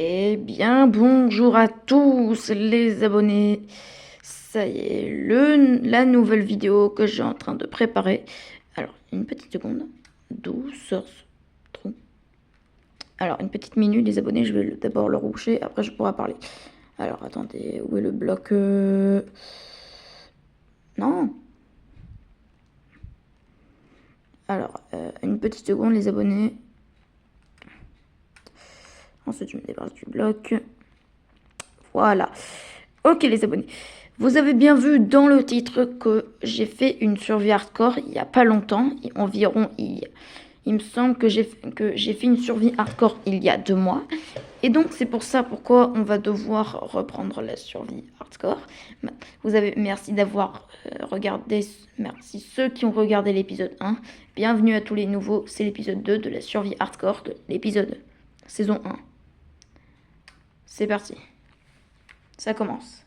Eh bien, bonjour à tous les abonnés. Ça y est, la nouvelle vidéo que j'ai en train de préparer. Alors, une petite seconde. D'où sort ce trou? Alors, une petite minute, les abonnés, je vais d'abord le roucher, après je pourrai parler. Alors, attendez, où est le bloc Non. Alors, une petite seconde, les abonnés. Ensuite, je me débarrasse du bloc. Voilà. Ok, les abonnés. Vous avez bien vu dans le titre que j'ai fait une survie hardcore il n'y a pas longtemps, environ il me semble que j'ai fait une survie hardcore il y a 2 mois. Et donc c'est pour ça pourquoi on va devoir reprendre la survie hardcore. Merci d'avoir regardé, merci ceux qui ont regardé l'épisode 1. Bienvenue à tous les nouveaux, c'est l'épisode 2 de la survie hardcore, de l'épisode saison 1. C'est parti, ça commence.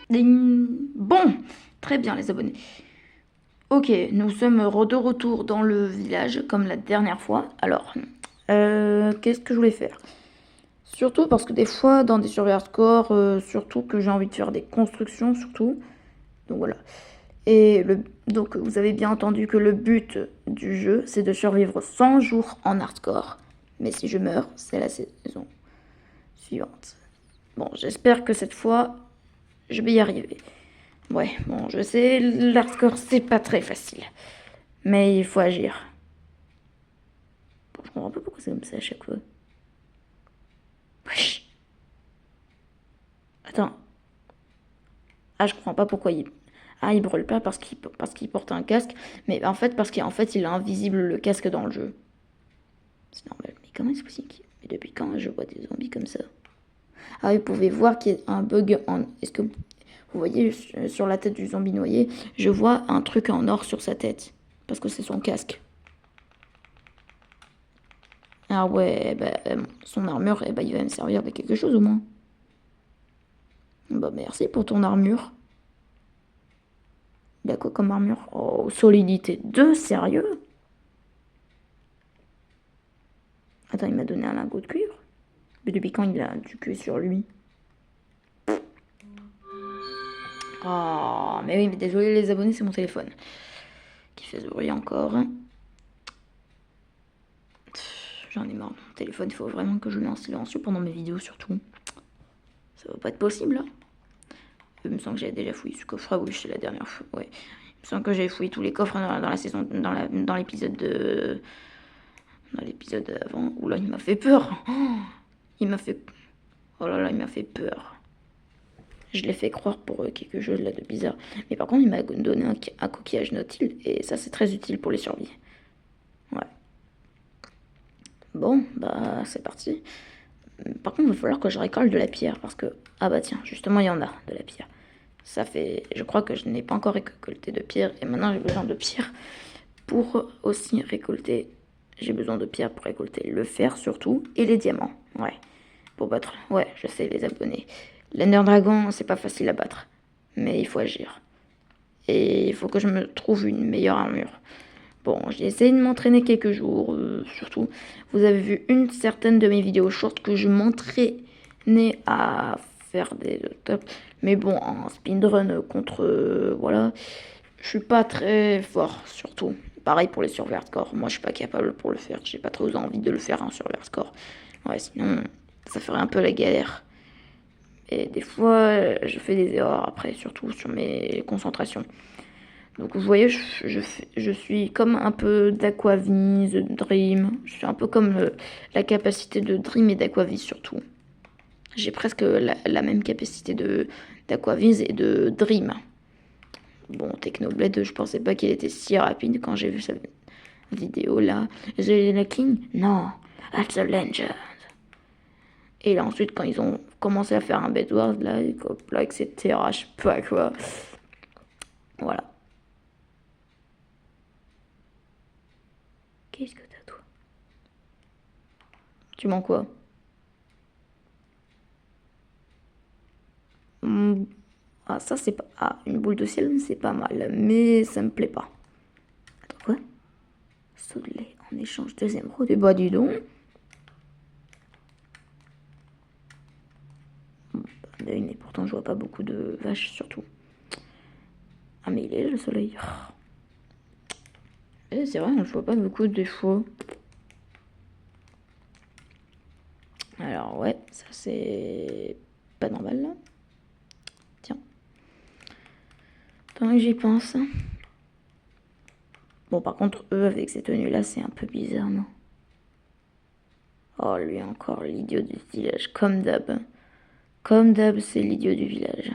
Bon, très bien les abonnés. Ok, nous sommes de retour dans le village comme la dernière fois. Alors, qu'est-ce que je voulais faire? Surtout parce que des fois, dans des survies hardcore, surtout que j'ai envie de faire des constructions, surtout. Donc voilà. Donc vous avez bien entendu que le but du jeu, c'est de survivre 100 jours en hardcore. Mais si je meurs, c'est la saison suivante. Bon, j'espère que cette fois, je vais y arriver. Ouais, bon, je sais, l'hardcore, c'est pas très facile. Mais il faut agir. Bon, je comprends pas pourquoi c'est comme ça à chaque fois. Wesh. Attends. Ah, je comprends pas pourquoi il... Ah, il brûle pas parce qu'il porte un casque. Mais en fait, parce qu'en fait, il est invisible le casque dans le jeu. C'est normal. Mais comment est-ce possible? Mais depuis quand je vois des zombies comme ça? Ah, vous pouvez voir qu'il y a un bug en... Est-ce que vous voyez sur la tête du zombie noyé, je vois un truc en or sur sa tête. Parce que c'est son casque. Ah ouais, bah, son armure, eh bah, il va me servir de quelque chose au moins. Bah merci pour ton armure. Il a quoi comme armure? Oh, solidité 2, sérieux? Attends, il m'a donné un lingot de cuivre? Mais depuis quand il a du cuivre sur lui? Oh, mais oui, mais désolé les abonnés, c'est mon téléphone qui fait ce bruit encore. J'en ai marre de mon téléphone, il faut vraiment que je le mette en silencieux pendant mes vidéos surtout. Ça va pas être possible là. Il me semble que j'avais déjà fouillé ce coffre. Ah oui, c'est la dernière fois. Ouais. Il me semble que j'avais fouillé tous les coffres dans la saison, dans l'épisode de, dans l'épisode avant. Oula, il m'a fait peur. Oh, il m'a fait, oh là là, il m'a fait peur. Je l'ai fait croire pour quelque chose là de bizarre. Mais par contre, il m'a donné un coquillage nautile et ça c'est très utile pour les survies. Ouais. Bon, bah c'est parti. Par contre, il va falloir que je récolte de la pierre parce que... Ah bah tiens, justement, il y en a de la pierre. Ça fait... Je crois que je n'ai pas encore récolté de pierre et maintenant j'ai besoin de pierre pour aussi récolter... J'ai besoin de pierre pour récolter le fer surtout et les diamants. Ouais. Pour battre... Ouais, je sais, les abonnés. L'Ender Dragon, c'est pas facile à battre. Mais il faut agir. Et il faut que je me trouve une meilleure armure. Bon, j'ai essayé de m'entraîner quelques jours, surtout. Vous avez vu une certaine de mes vidéos short que je m'entraînais à faire des top. Mais bon, en speedrun contre... voilà. Je suis pas très fort, surtout. Pareil pour les survie hardcore. Moi, je suis pas capable pour le faire. J'ai pas trop envie de le faire en survie hardcore. Ouais, sinon, ça ferait un peu la galère. Et des fois, je fais des erreurs après, surtout sur mes concentrations. Donc vous voyez, je suis comme un peu d'Aquaviz, de Dream. Je suis un peu comme la capacité de Dream et d'Aquaviz surtout. J'ai presque la même capacité d'Aquaviz et de Dream. Bon, Technoblade, je pensais pas qu'il était si rapide quand j'ai vu sa vidéo là. J'ai la king? Non. That's a legend. Et là, ensuite, quand ils ont commencé à faire un Bedwars, là, etc., je sais pas quoi. Voilà. Qu'est-ce que t'as, toi? Tu mens quoi? Hmm. Ah, ça, c'est pas... Ah, une boule de ciel, c'est pas mal, mais ça me plaît pas. Attends, quoi? Saut de lait en échange deuxième roue. Bah, dis donc. Mais pourtant, je vois pas beaucoup de vaches, surtout. Ah, mais il est là, le soleil. C'est vrai, je vois pas beaucoup de chevaux. Alors, ouais, ça, c'est pas normal, là. Tiens. Pendant que j'y pense. Bon, par contre, eux, avec ces tenues-là, c'est un peu bizarre, non? Oh, lui encore, l'idiot du village, comme d'hab. Comme d'hab, c'est l'idiot du village.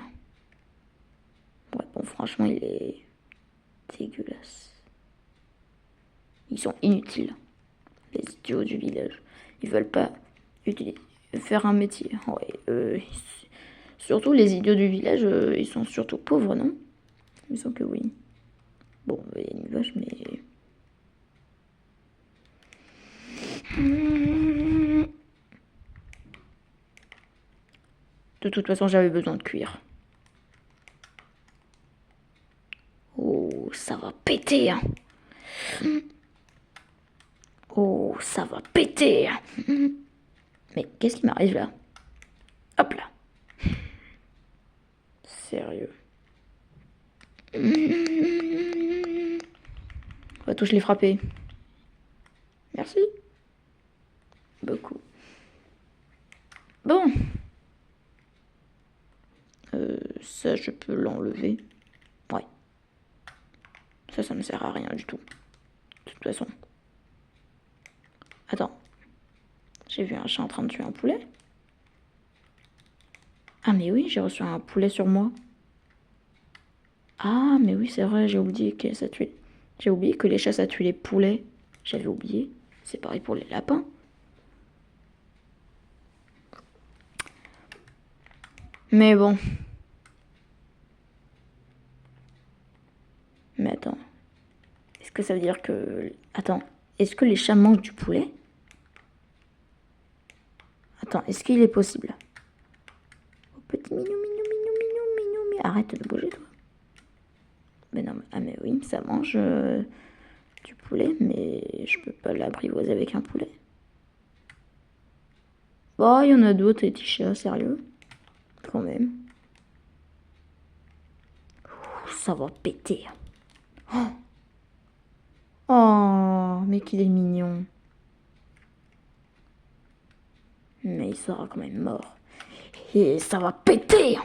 Ouais, bon, franchement, il est dégueulasse. Ils sont inutiles, les idiots du village. Ils veulent pas faire un métier. Ouais, surtout les idiots du village, ils sont surtout pauvres, non? Il me semble que oui. Bon, il y a une vache, mais... De toute façon, j'avais besoin de cuir. Oh, ça va péter, hein. Oh, ça va péter. Mais qu'est-ce qui m'arrive là? Hop là. Sérieux. Toi, je l'ai frappé. Merci. Beaucoup. Bon. Ça, je peux l'enlever. Ouais. Ça ne sert à rien du tout. De toute façon. Attends. J'ai vu un chat en train de tuer un poulet. Ah, mais oui, j'ai reçu un poulet sur moi. Ah, mais oui, c'est vrai, j'ai oublié que ça tuait. J'ai oublié que les chats, ça tue les poulets. J'avais oublié. C'est pareil pour les lapins. Mais bon. Mais attends. Est-ce que ça veut dire que... Attends. Est-ce que les chats mangent du poulet? Attends, est-ce qu'il est possible? Oh, petit minou, minou, minou, minou, minou, minou. Arrête de bouger, toi. Mais non, ah mais oui, ça mange du poulet, mais je peux pas l'apprivoiser avec un poulet. Bon, il y en a d'autres, les petits chats, sérieux. Quand même. Ouh, ça va péter. Oh, oh, mais qu'il est mignon. Mais il sera quand même mort. Et ça va péter.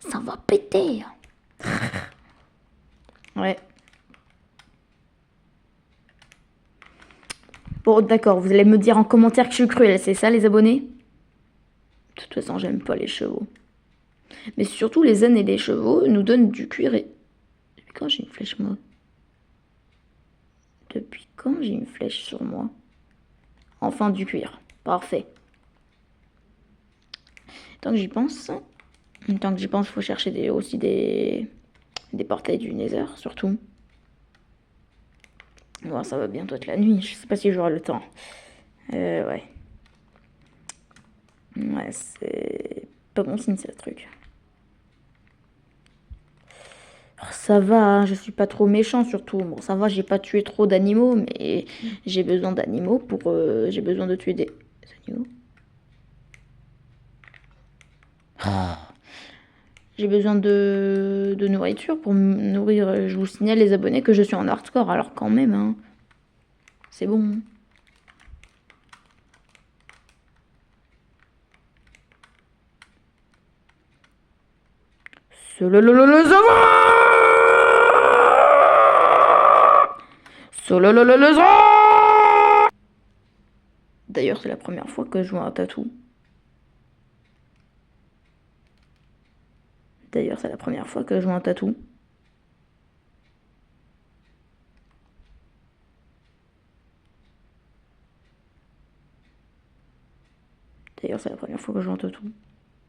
Ça va péter. Ouais. Bon, d'accord, vous allez me dire en commentaire que je suis cruelle, c'est ça les abonnés? De toute façon, j'aime pas les chevaux. Mais surtout, les ânes et les chevaux nous donnent du cuir et... Depuis quand j'ai une flèche, moi? Depuis quand j'ai une flèche sur moi? Enfin, du cuir. Parfait. Tant que j'y pense... Tant que j'y pense, faut chercher aussi des portails du Nether, surtout. Bon, ça va bientôt être la nuit, je sais pas si j'aurai le temps. Ouais. Ouais, c'est pas bon signe, ce truc. Alors, ça va, hein, je suis pas trop méchant surtout. Bon, ça va, j'ai pas tué trop d'animaux, mais j'ai besoin d'animaux pour... j'ai besoin de tuer des animaux. J'ai besoin de nourriture pour me nourrir. Je vous signale les abonnés que je suis en hardcore, alors quand même, hein. C'est bon. D'ailleurs, c'est la première fois que je vois un tatou. D'ailleurs, c'est la première fois que je vois un tatou. D'ailleurs, c'est la première fois que je monte tout.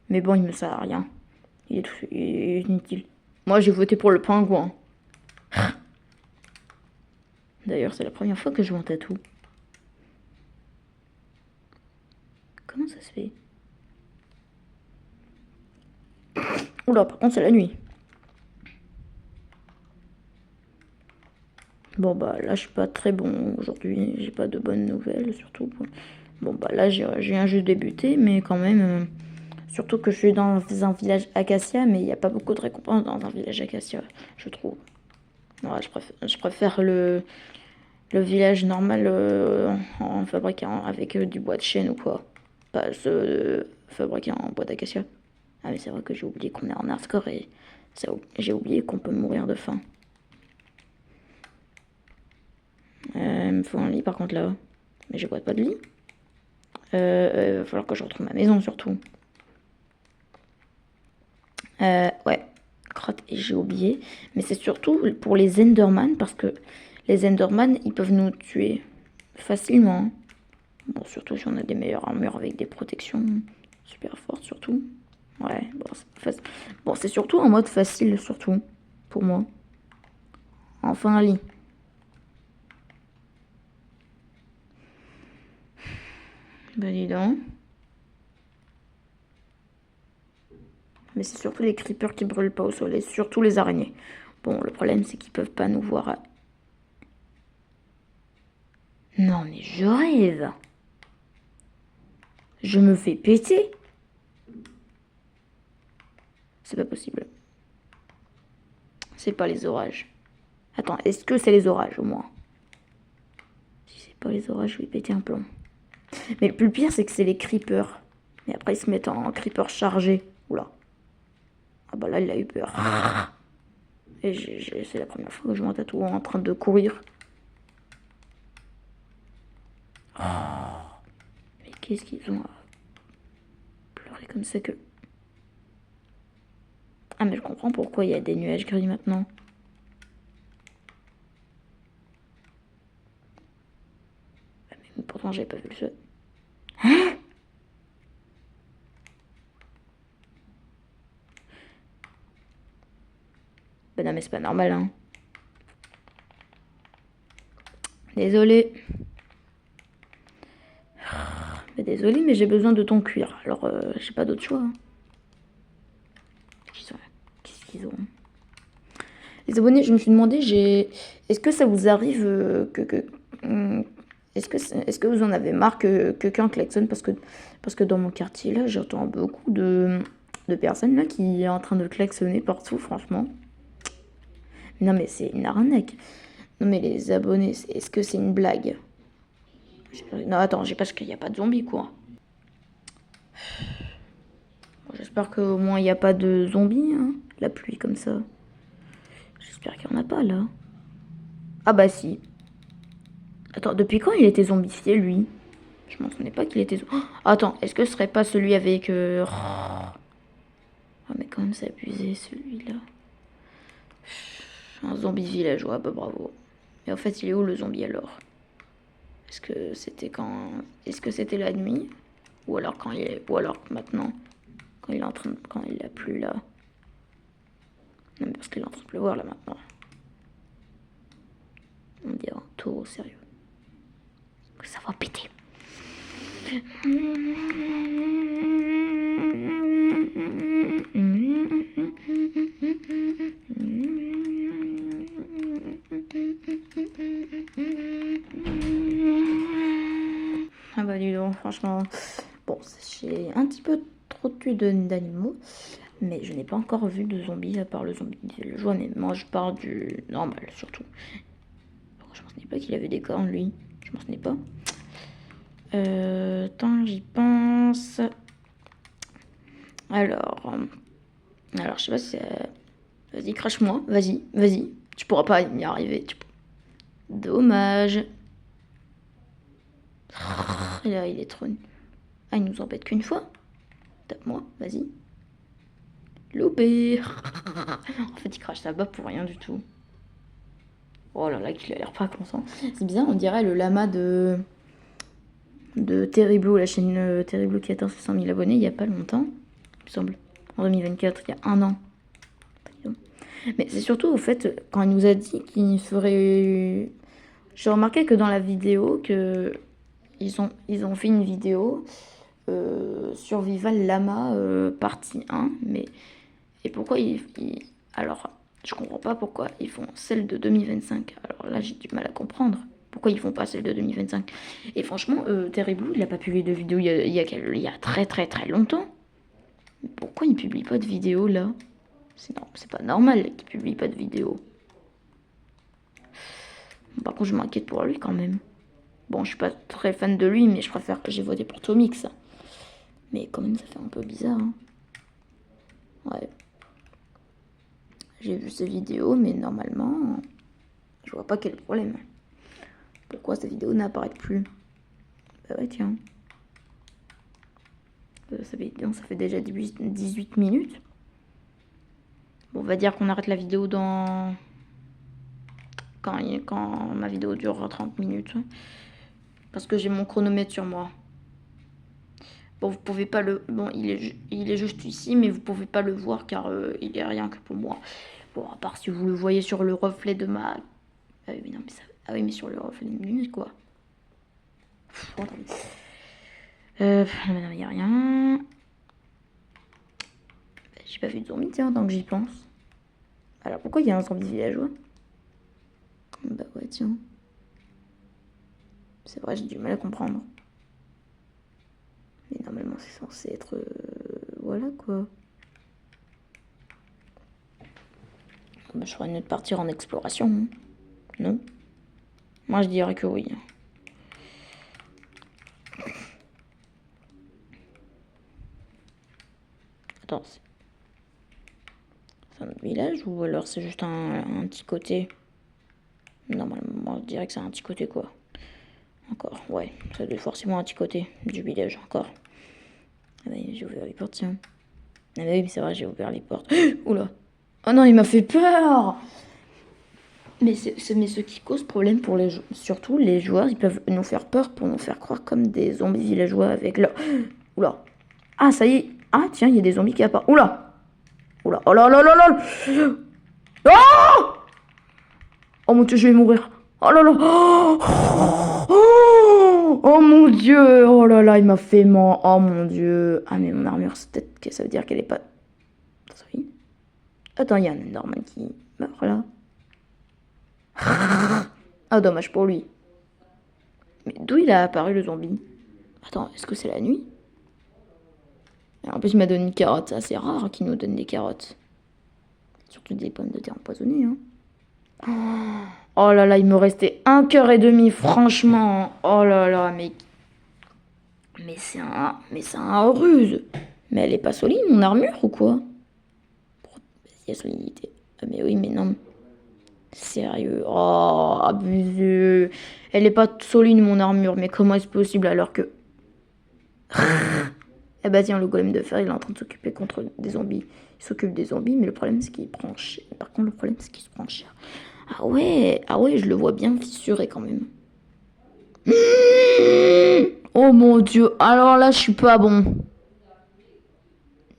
Mais bon, il me sert à rien. Il est inutile. Moi, j'ai voté pour le pingouin. D'ailleurs, c'est la première fois que je monte tout. Comment ça se fait? Oula, par contre, c'est la nuit. Bon, bah là, je suis pas très bon aujourd'hui. J'ai pas de bonnes nouvelles, surtout. Bon, bah là, j'ai un jeu débuté, mais quand même. Surtout que je suis dans un village acacia, mais il n'y a pas beaucoup de récompenses dans un village acacia, je trouve. Ouais, je préfère le village normal en fabriquant avec du bois de chêne ou quoi. Pas ce fabriqué en bois d'acacia. Ah mais c'est vrai que j'ai oublié qu'on est en hardcore et j'ai oublié qu'on peut mourir de faim. Il me faut un lit par contre là. Mais je vois pas de lit. Va falloir que je retrouve ma maison surtout. Ouais, crotte, et j'ai oublié. Mais c'est surtout pour les Enderman parce que les Enderman ils peuvent nous tuer facilement. Bon, surtout si on a des meilleures armures avec des protections super fortes, surtout. Ouais, bon, c'est surtout en mode facile, surtout, pour moi. Enfin, un lit. Ben, dis donc. Mais c'est surtout les creepers qui brûlent pas au soleil, surtout les araignées. Bon, le problème, c'est qu'ils peuvent pas nous voir. Non, mais je rêve. Je me fais péter. C'est pas possible. C'est pas les orages. Attends, est-ce que c'est les orages au moins? Si c'est pas les orages, je vais péter un plomb. Mais le plus pire, c'est que c'est les creepers. Et après, ils se mettent en creeper chargé. Oula. Ah bah là, il a eu peur. Et c'est la première fois que je monte à tout en train de courir. Mais qu'est-ce qu'ils ont à pleurer comme ça que... Ah mais je comprends pourquoi il y a des nuages gris maintenant. Mais pourtant, j'avais pas vu le feu. Hein? Ben non mais c'est pas normal hein. Désolé. Mais désolé mais j'ai besoin de ton cuir. Alors j'ai pas d'autre choix. Hein. Qu'est-ce qu'ils ont? Les abonnés, je me suis demandé, est-ce que ça vous arrive est-ce que vous en avez marre que quelqu'un klaxonne parce que dans mon quartier là, j'entends beaucoup de personnes là qui sont en train de klaxonner partout, franchement. Non mais c'est une arnaque. Non mais les abonnés, est-ce que c'est une blague? Non attends, j'ai parce qu'il n'y a pas de zombies quoi. Bon, j'espère qu'au moins il n'y a pas de zombies, hein, la pluie comme ça. J'espère qu'il n'y en a pas là. Ah bah si. Attends, depuis quand il était zombifié lui? Je m'en souvenais pas qu'il était... Oh, attends, est-ce que ce serait pas celui avec... Ah mais quand même c'est abusé celui-là. Un zombie villageois, bah bravo. Mais en fait il est où le zombie alors? Est-ce que c'était quand... Est-ce que c'était la nuit? Ou alors quand il est... Ou alors maintenant? Quand il est en train de... Quand il a plu là? Non parce qu'il est en train de pleuvoir là maintenant. On dirait un taureau sérieux. Ça va péter. Ah bah dis donc, franchement, bon, j'ai un petit peu trop tué d'animaux, mais je n'ai pas encore vu de zombies à part le zombie villageois, mais moi je parle du normal surtout. Je m'en souvenais pas qu'il avait des cornes lui, je m'en souvenais pas. Tant j'y pense. Alors, je sais pas si... Vas-y, crache-moi, vas-y. Tu pourras pas y arriver. Dommage. Et là, il est trop... Ah, il nous embête qu'une fois. Tape-moi, vas-y. Loupé. En fait, il crache sa bas pour rien du tout. Oh là là, qu'il a l'air pas content. C'est bizarre, on dirait le lama de de Terry Blue, la chaîne Terry Blue qui atteint 500 000 abonnés il n'y a pas longtemps, il me semble. En 2024, il y a un an. Mais c'est surtout au fait, quand il nous a dit qu'il ferait... J'ai remarqué que dans la vidéo, que ils ont fait une vidéo Survival Lama partie 1, mais... Et pourquoi alors, je comprends pas pourquoi ils font celle de 2025. Alors là, j'ai du mal à comprendre. Pourquoi ils font pas celle de 2025? Et franchement, Terry Blue, il a pas publié de vidéo il y a très très très longtemps. Mais pourquoi il publie pas de vidéo là? C'est pas normal qu'il publie pas de vidéo. Par contre, je m'inquiète pour lui quand même. Bon, je suis pas très fan de lui, mais j'ai voté pour Tomix. Mais quand même, ça fait un peu bizarre. Hein. Ouais. J'ai vu ces vidéos, mais normalement, je vois pas quel problème. Pourquoi ces vidéos n'apparaissent plus? Bah ouais, tiens. Ça fait déjà 18 minutes. Bon, on va dire qu'on arrête la vidéo dans... Quand ma vidéo durera 30 minutes. Parce que j'ai mon chronomètre sur moi. Bon, vous pouvez pas le... Bon, il est juste ici, mais vous pouvez pas le voir car il est rien que pour moi. Bon, à part si vous le voyez sur le reflet de ma... Ah oui, mais non, mais ça... Ah oui, mais sur le reflet de mes lunettes, quoi. Non, il n'y a rien. J'ai pas vu de zombie, tiens, tant que j'y pense. Alors, pourquoi il y a un zombie villageois? Bah ouais, tiens. C'est vrai, j'ai du mal à comprendre. Mais normalement, c'est censé être... voilà, quoi. Bah, je ferais mieux de partir en exploration. Hein. Non? Moi, je dirais que oui. Attends, c'est un autre village ou alors c'est juste un petit côté? Normalement, je dirais que c'est un petit côté, quoi. Encore, ouais. Ça doit être forcément un petit côté du village, encore. Ah bah, j'ai ouvert les portes, tiens. Ah bah oui, c'est vrai, j'ai ouvert les portes. Oula! Oh non, il m'a fait peur! Mais ce qui cause problème pour surtout les joueurs, ils peuvent nous faire peur pour nous faire croire comme des zombies villageois avec leur... Oula! Ah, ça y est! Ah, tiens, il y a des zombies qui apparaissent. Oula! Oula! Oh là là là là! Oh! Oh mon dieu, je vais mourir! Oh là là! Oh mon dieu! Oh là là, il m'a fait mal! Oh mon dieu! Ah, mais mon armure, c'est peut-être que ça veut dire qu'elle est pas... Attends, il y a un Enderman qui meurt là. Ah, dommage pour lui. Mais d'où il a apparu le zombie? Attends, est-ce que c'est la nuit? En plus, il m'a donné une carotte. C'est rare qu'il nous donne des carottes. Surtout des pommes de terre empoisonnées. Hein. Oh là là, il me restait un cœur et demi, franchement. Oh là là, mais c'est un ruse. Mais elle est pas solide, mon armure, ou quoi? Il y a solidité. Ah, mais oui, mais non. Sérieux. Oh, abusé. Elle est pas solide, mon armure. Mais comment est-ce possible alors que... Eh bah tiens, le golem de fer, il est en train de s'occuper contre des zombies. Il s'occupe des zombies, mais le problème, c'est qu'il prend cher. Par contre, le problème, c'est qu'il se prend cher. Ah ouais, je le vois bien fissuré quand même. Oh mon dieu, alors là, je suis pas bon.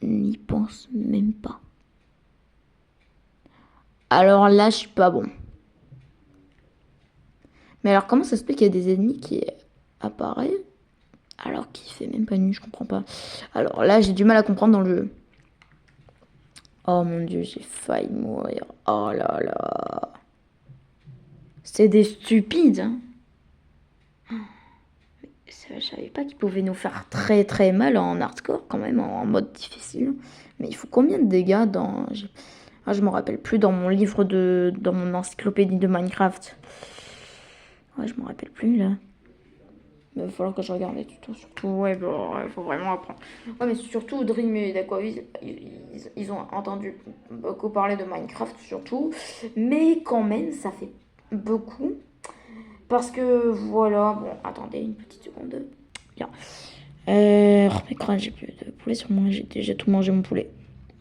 N'y pense même pas. Alors là, je suis pas bon. Mais alors, comment ça se fait qu'il y a des ennemis qui apparaissent alors qu'il fait même pas nuit, je comprends pas. Alors là, j'ai du mal à comprendre dans le jeu. Oh mon dieu, j'ai failli mourir. Oh là là. C'est des stupides. Hein. Je savais pas qu'ils pouvaient nous faire très très mal en hardcore quand même, en mode difficile. Mais il faut combien de dégâts dans... je me rappelle plus dans mon livre dans mon encyclopédie de Minecraft. Ouais, je me rappelle plus là. Mais il va falloir que je regarde les tutos surtout. Ouais, bon, il faut vraiment apprendre. Ouais, mais surtout Dream et Aquavis, ils ont entendu beaucoup parler de Minecraft surtout. Mais quand même, ça fait beaucoup. Parce que voilà, bon, attendez une petite seconde. Bien. Mais quoi, j'ai plus de poulet sur moi, j'ai déjà tout mangé mon poulet.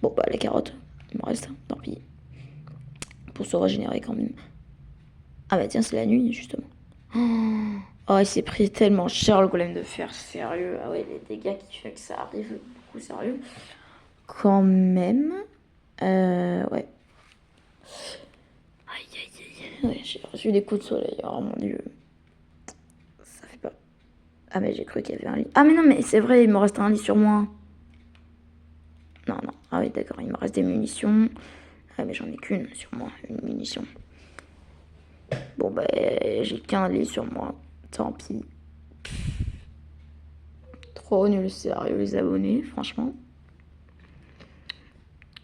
Bon, bah, les carottes, il me reste, tant pis. Pour se régénérer quand même. Ah bah tiens, c'est la nuit, justement. Oh, il s'est pris tellement cher le golem de fer, sérieux. Ah ouais, les dégâts qui fait que ça arrive beaucoup sérieux. Quand même. Ouais. Aïe, aïe, aïe. Ouais, j'ai reçu des coups de soleil. Oh mon dieu. Ça fait pas. Ah, mais j'ai cru qu'il y avait un lit. Ah, mais non, mais c'est vrai, il me reste un lit sur moi. Non, non. Ah oui, d'accord, il me reste des munitions. Ah, mais j'en ai qu'une sur moi, une munition. Bon, bah, j'ai qu'un lit sur moi. Tant pis. Trop nul, sérieux, les abonnés, franchement.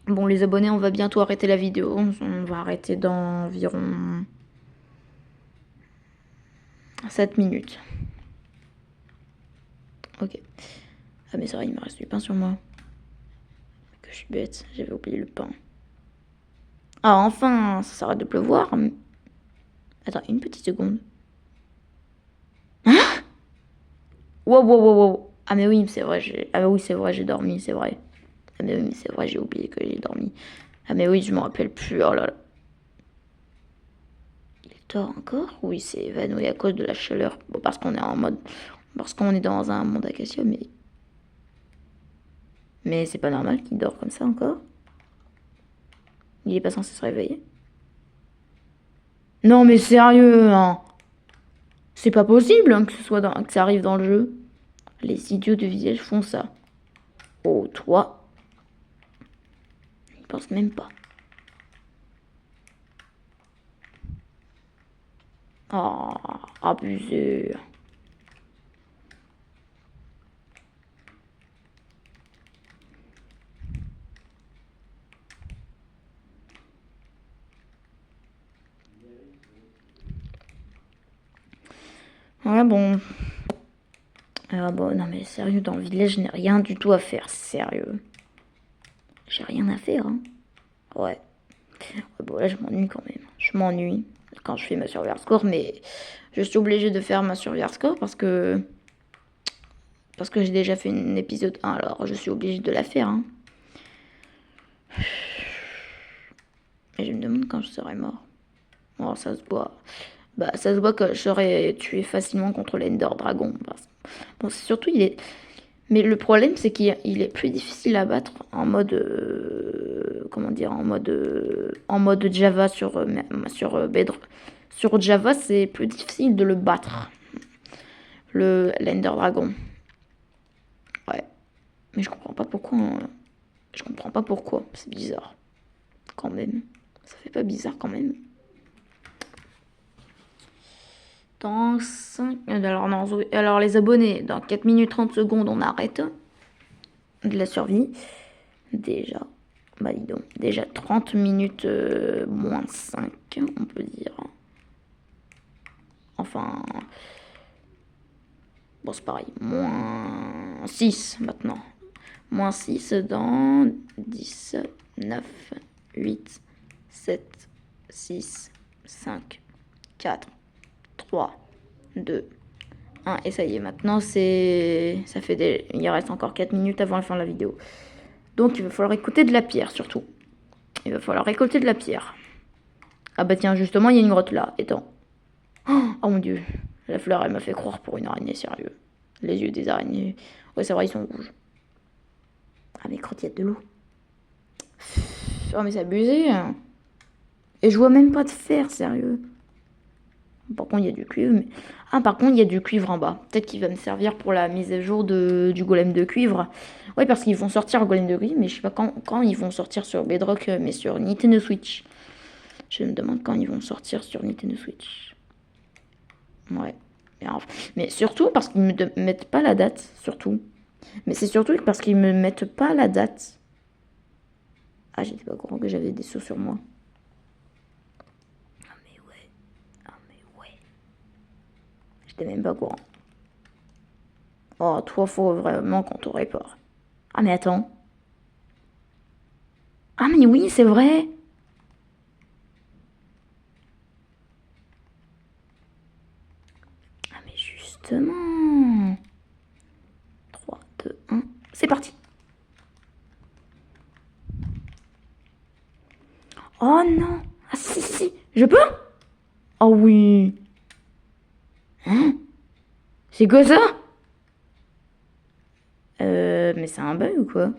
Bon, les abonnés, on va bientôt arrêter la vidéo. On va arrêter dans environ 7 minutes. Ok. Ah, mais c'est vrai, il me reste du pain sur moi. Que je suis bête, j'avais oublié le pain. Ah, enfin, ça s'arrête de pleuvoir. Attends, une petite seconde. Hein? Wow, wow, wow, wow. Ah, mais oui, c'est vrai, ah, oui, c'est vrai, j'ai dormi, c'est vrai. Ah, mais oui, c'est vrai, j'ai oublié que j'ai dormi. Ah, mais oui, je me rappelle plus, oh là là. Il dort encore? Oui, il s'est évanoui à cause de la chaleur. Bon, parce qu'on est en mode. Parce qu'on est dans un monde acacia, mais. Mais c'est pas normal qu'il dort comme ça encore. Il est pas censé se réveiller. Non, mais sérieux, hein. C'est pas possible hein, que que ça arrive dans le jeu. Les idiots de village font ça. Oh, toi. Ils pensent même pas. Oh, abusé. Ouais, bon. Ah bon, non mais sérieux, dans le village, je n'ai rien du tout à faire, sérieux. J'ai rien à faire, hein. Ouais. Bon, là, je m'ennuie quand même. Je m'ennuie quand je fais ma survie score, mais je suis obligée de faire ma survie score parce que j'ai déjà fait un épisode 1, alors je suis obligée de la faire, hein. Et je me demande quand je serai mort. Oh, ça se voit. Bah, ça se voit que je serais tué facilement contre l'Ender Dragon. Bon, c'est surtout, il est. Mais le problème, c'est qu'il est plus difficile à battre en mode. Comment dire? En mode Java sur Bedrock. Sur Java, c'est plus difficile de le battre. L'Ender Dragon. Ouais. Mais je comprends pas pourquoi. Je comprends pas pourquoi. C'est bizarre. Quand même. Ça fait pas bizarre quand même. Dans 5... Alors, non, alors les abonnés, dans 4 minutes 30 secondes, on arrête de la survie. Déjà, bah dis donc, déjà 30 minutes moins 5, on peut dire. Enfin, bon c'est pareil, moins 6 maintenant. Moins 6 dans 10, 9, 8, 7, 6, 5, 4, 3, 2, 1. Et ça y est, maintenant ça fait il reste encore 4 minutes avant la fin de la vidéo. Donc il va falloir écouter de la pierre surtout. Il va falloir récolter de la pierre. Ah bah tiens, justement, il y a une grotte là. Attends. Oh mon dieu. La fleur, elle m'a fait croire pour une araignée, sérieux. Les yeux des araignées. Ouais, c'est vrai, ils sont rouges. Ah mais grotte, il y a de l'eau. Oh mais c'est abusé. Hein. Et je vois même pas de fer, sérieux. Par contre, il y a du cuivre. Mais... Ah, par contre, il y a du cuivre en bas. Peut-être qu'il va me servir pour la mise à jour du golem de cuivre. Ouais, parce qu'ils vont sortir le golem de cuivre, mais je sais pas quand ils vont sortir sur Bedrock, mais sur Nintendo Switch. Je me demande quand ils vont sortir sur Nintendo Switch. Ouais. Mais surtout parce qu'ils me mettent pas la date, surtout. Mais c'est surtout parce qu'ils me mettent pas la date. Ah, j'étais pas au courant que j'avais des sauts sur moi. Ah mais ouais. Ah mais ouais. J'étais même pas au courant. Oh, toi, faut vraiment qu'on te répare. Ah mais attends. Ah mais oui, c'est vrai. Ah mais justement. 3, 2, 1. C'est parti. Oh non. Ah si, si. Je peux? Oh oui. Hein? C'est quoi ça? Mais c'est un bug ou quoi?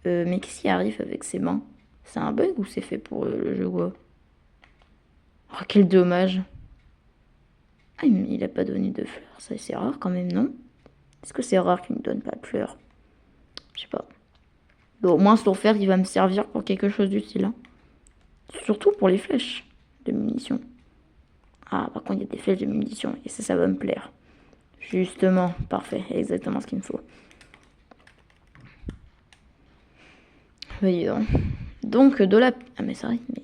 Mais qu'est-ce qui arrive avec ses mains? C'est un bug ou c'est fait pour le jeu quoi? Oh, quel dommage. Ah, il a pas donné de fleurs, ça c'est rare quand même, non? Est-ce que c'est rare qu'il ne donne pas de fleurs? Je sais pas. Bon, au moins son fer, il va me servir pour quelque chose d'utile, hein. Surtout pour les flèches de munitions. Ah, par contre, il y a des flèches de munitions et ça va me plaire. Justement, parfait, exactement ce qu'il me faut. Voyons. Donc, de la... Ah, mais c'est vrai, mais...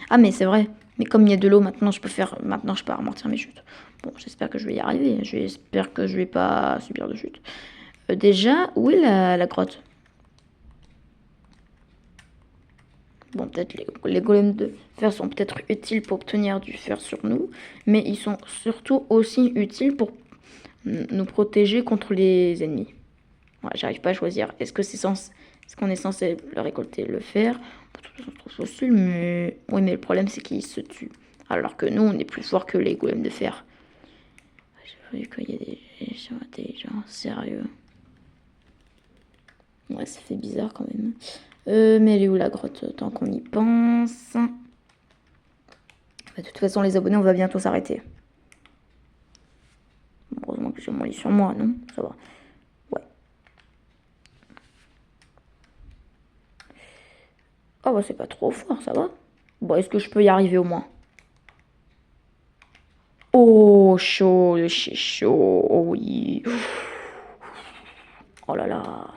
Ah, mais c'est vrai. Mais comme il y a de l'eau, maintenant, je peux amortir mes chutes. Bon, j'espère que je vais y arriver. J'espère que je vais pas subir de chute. Déjà, où est la grotte? Bon, peut-être les golems de fer sont peut-être utiles pour obtenir du fer sur nous, mais ils sont surtout aussi utiles pour nous protéger contre les ennemis. Ouais, j'arrive pas à choisir. Est-ce qu'on est censé le récolter, le fer? C'est trop facile, mais oui, mais le problème c'est qu'ils se tuent. Alors que nous, on est plus fort que les golems de fer. J'ai vu qu'il y a des gens intelligents, sérieux. Ouais, ça fait bizarre quand même. Mais elle est où la grotte, tant qu'on y pense? Bah, de toute façon, les abonnés, on va bientôt s'arrêter. Heureusement que j'ai mon lit sur moi, non? Ça va. Ouais. Oh, bah, c'est pas trop fort, ça va. Bon, est-ce que je peux y arriver au moins? Oh, chaud, c'est chaud. Oh oui. Oh là là.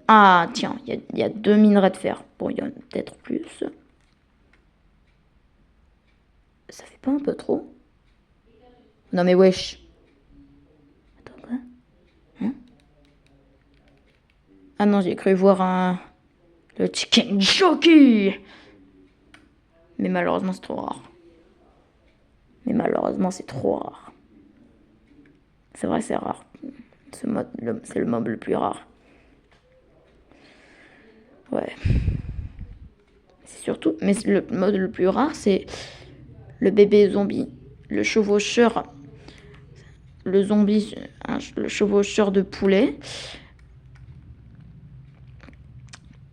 Ah, tiens, il y a 2 minerais de fer. Bon, il y en a peut-être plus. Ça fait pas un peu trop? Non mais wesh. Attends, quoi? Hein? Ah non, j'ai cru voir le chicken jockey. Mais malheureusement, c'est trop rare. Mais malheureusement, c'est trop rare. C'est vrai, c'est rare. C'est le mob le plus rare. Ouais. C'est surtout... Mais le mode le plus rare, c'est le bébé zombie, le chevaucheur, le zombie, le chevaucheur de poulet.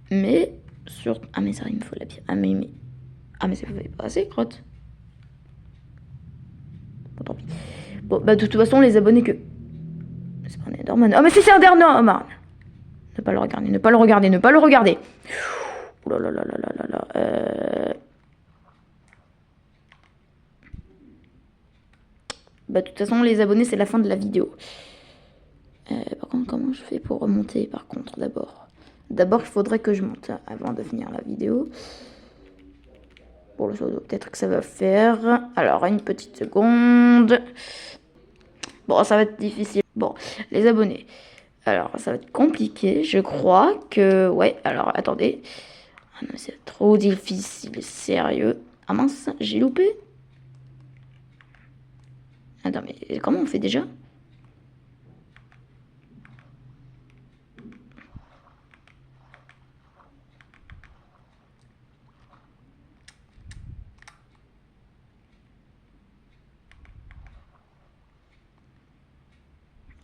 Mais sur... Ah mais ça, il me faut la pierre. Ah mais ça fait pas assez, crotte. Bon, tant pis. Bon, bah de toute façon, les abonnés que... C'est pas un Enderman. Ah mais c'est un Enderman. Ne pas le regarder, ne pas le regarder, ne pas le regarder. Ouh là là là là là là. Bah de toute façon, les abonnés, c'est la fin de la vidéo. Par contre, comment je fais pour remonter, par contre, d'abord? D'abord, il faudrait que je monte avant de finir la vidéo. Pour le pseudo, peut-être que ça va faire. Alors, une petite seconde. Bon, ça va être difficile. Bon, les abonnés. Alors, ça va être compliqué. Je crois que... Ouais, alors, attendez. Ah non, c'est trop difficile, sérieux. Ah mince, j'ai loupé. Attends, mais comment on fait déjà?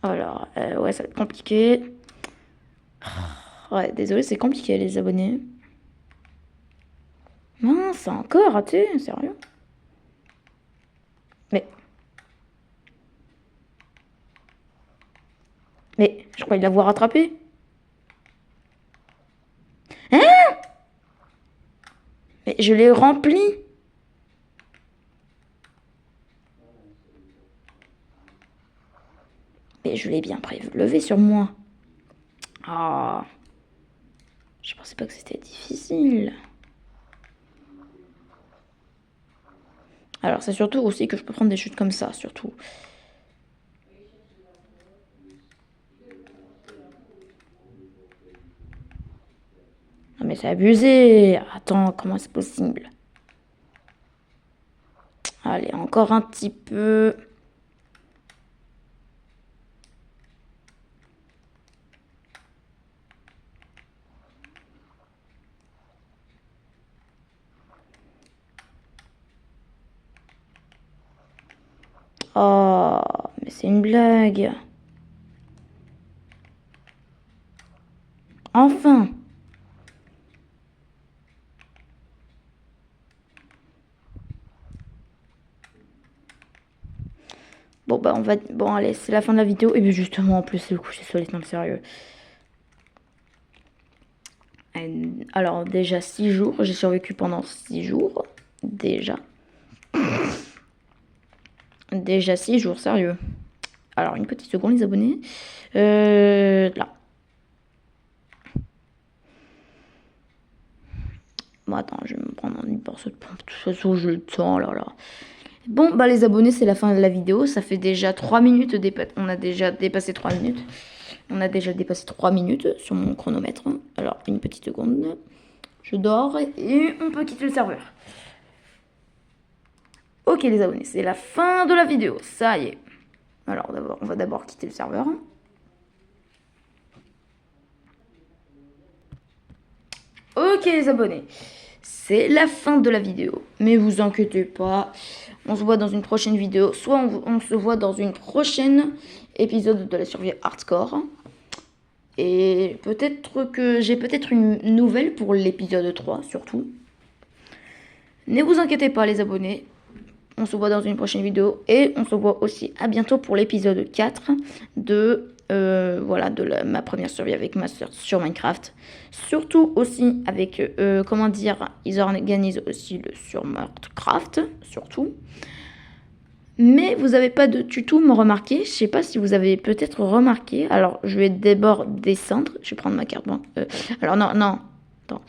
Alors, ouais, ça va être compliqué. Ouais, désolé, c'est compliqué, les abonnés. Mince, encore raté, sérieux? Mais... Mais, je croyais l'avoir rattrapé. Hein? Mais je l'ai rempli. Mais je l'ai bien prélevé sur moi. Ah, je pensais pas que c'était difficile. Alors, c'est surtout aussi que je peux prendre des chutes comme ça, surtout. Non mais c'est abusé. Attends, comment c'est possible? Allez, encore un petit peu. Oh, mais C'est une blague. Enfin. Bon, bah, on va... Bon, allez, c'est la fin de la vidéo. Et puis, justement, en plus, c'est le coucher solide, non, sérieux. Alors, déjà 6 jours. J'ai survécu pendant 6 jours. Déjà. Déjà 6 jours, sérieux. Alors, une petite seconde, les abonnés. Là. Bon, attends, je vais me prendre une porce de pompe. De toute façon, je le sens, là, là. Bon, bah, les abonnés, c'est la fin de la vidéo. Ça fait déjà 3 minutes. On a déjà dépassé 3 minutes. On a déjà dépassé 3 minutes sur mon chronomètre. Alors, une petite seconde. Je dors et on peut quitter le serveur. Ok, les abonnés, c'est la fin de la vidéo. Ça y est. Alors, on va d'abord quitter le serveur. Ok, les abonnés. C'est la fin de la vidéo. Mais vous inquiétez pas. On se voit dans une prochaine vidéo. Soit on se voit dans une prochaine épisode de la survie hardcore. Et peut-être que j'ai peut-être une nouvelle pour l'épisode 3, surtout. Ne vous inquiétez pas, les abonnés. On se voit dans une prochaine vidéo. Et on se voit aussi à bientôt pour l'épisode 4 de... voilà, ma première survie avec ma soeur sur Minecraft. Surtout aussi avec, comment dire, ils organisent aussi le sur Minecraft, surtout. Mais vous n'avez pas de tuto, me remarquer. Je sais pas si vous avez peut-être remarqué. Alors, je vais d'abord descendre. Je vais prendre ma carte. Alors, non, non. Attends.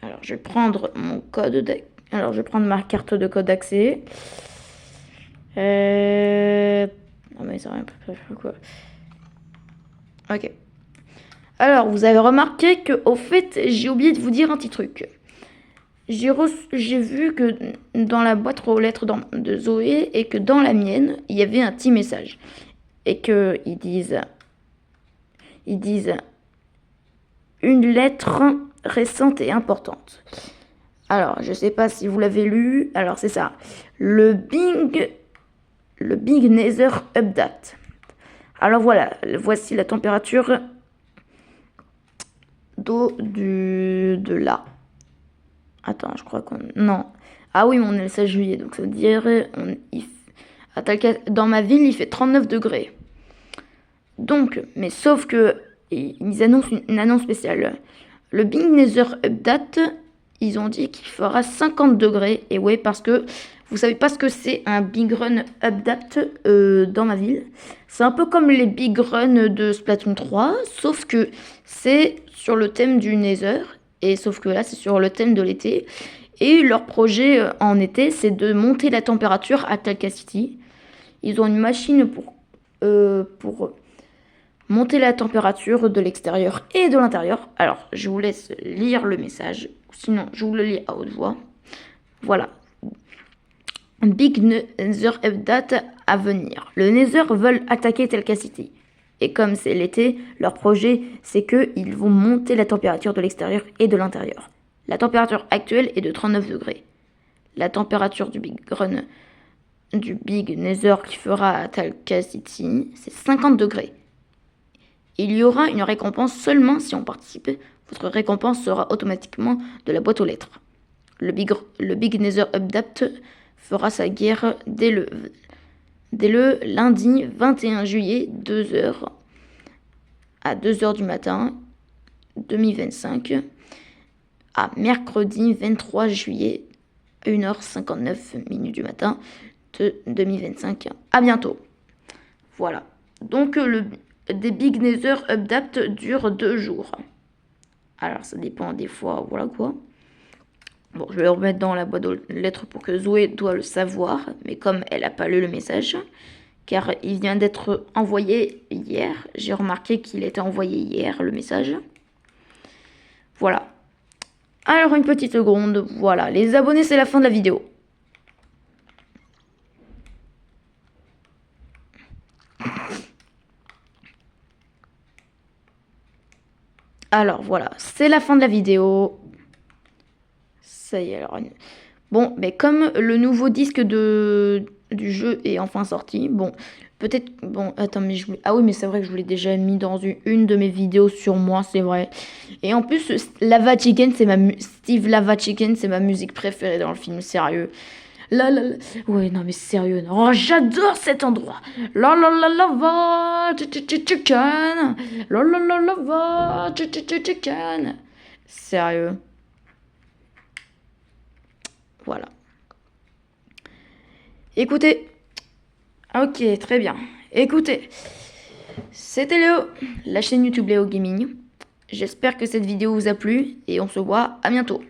Alors, je vais prendre mon code. Alors, je vais prendre ma carte de code d'accès. Non, mais ça rien quoi. Ok. Alors, vous avez remarqué que, au fait, j'ai oublié de vous dire un petit truc. J'ai vu que dans la boîte aux lettres de Zoé et que dans la mienne, il y avait un petit message. Et que ils disent une lettre récente et importante. Alors, je sais pas si vous l'avez lu. Alors, c'est ça. Le Big Nether Update. Alors voilà, voici la température d'eau de là. Attends, je crois qu'on... Non. Ah oui, mais on est le 16 juillet, donc ça veut dire... Dans ma ville, il fait 39 degrés. Donc, mais sauf que... Ils annoncent une annonce spéciale. Le Big Nether Update, ils ont dit qu'il fera 50 degrés. Et ouais, parce que... Vous savez pas ce que c'est un Big Run Update dans ma ville. C'est un peu comme les Big Run de Splatoon 3, sauf que c'est sur le thème du Nether. Et sauf que là, c'est sur le thème de l'été. Et leur projet en été, c'est de monter la température à Talca City. Ils ont une machine pour monter la température de l'extérieur et de l'intérieur. Alors, je vous laisse lire le message. Sinon, je vous le lis à haute voix. Voilà. Big Nether Update à venir. Le Nether veulent attaquer Talca City. Et comme c'est l'été, leur projet, c'est qu'ils vont monter la température de l'extérieur et de l'intérieur. La température actuelle est de 39 degrés. La température du Big Nether qui fera à Talca City, c'est 50 degrés. Il y aura une récompense seulement si on participe. Votre récompense sera automatiquement de la boîte aux lettres. Le Big Nether Update fera sa guerre dès le lundi 21 juillet, 2h à 2h du matin 2025, à mercredi 23 juillet, 1h59 du matin de 2025. À bientôt. Voilà. Donc, des Big Nether Update dure 2 jours. Alors, ça dépend des fois, voilà quoi. Bon, je vais le remettre dans la boîte aux lettres pour que Zoé doit le savoir. Mais comme elle n'a pas lu le message, car il vient d'être envoyé hier. J'ai remarqué qu'il était envoyé hier, le message. Voilà. Alors, une petite seconde. Voilà, les abonnés, c'est la fin de la vidéo. Alors, voilà, c'est la fin de la vidéo. Ça y est, alors... Bon, mais comme le nouveau disque de du jeu est enfin sorti. Bon, peut-être... Bon, attends, mais je voulais... Ah oui, mais c'est vrai que je vous l'ai déjà mis dans une de mes vidéos sur moi, c'est vrai. Et en plus, Lava Chicken, Steve Lava Chicken, c'est ma musique préférée dans le film, sérieux. La la la. Ouais, non, mais sérieux. Non. Oh, j'adore cet endroit. La la la lava chicken. La la la lava chicken. Sérieux. Voilà. Écoutez. Ok, très bien. Écoutez. C'était Léo, la chaîne YouTube Léo Gaming. J'espère que cette vidéo vous a plu et on se voit à bientôt.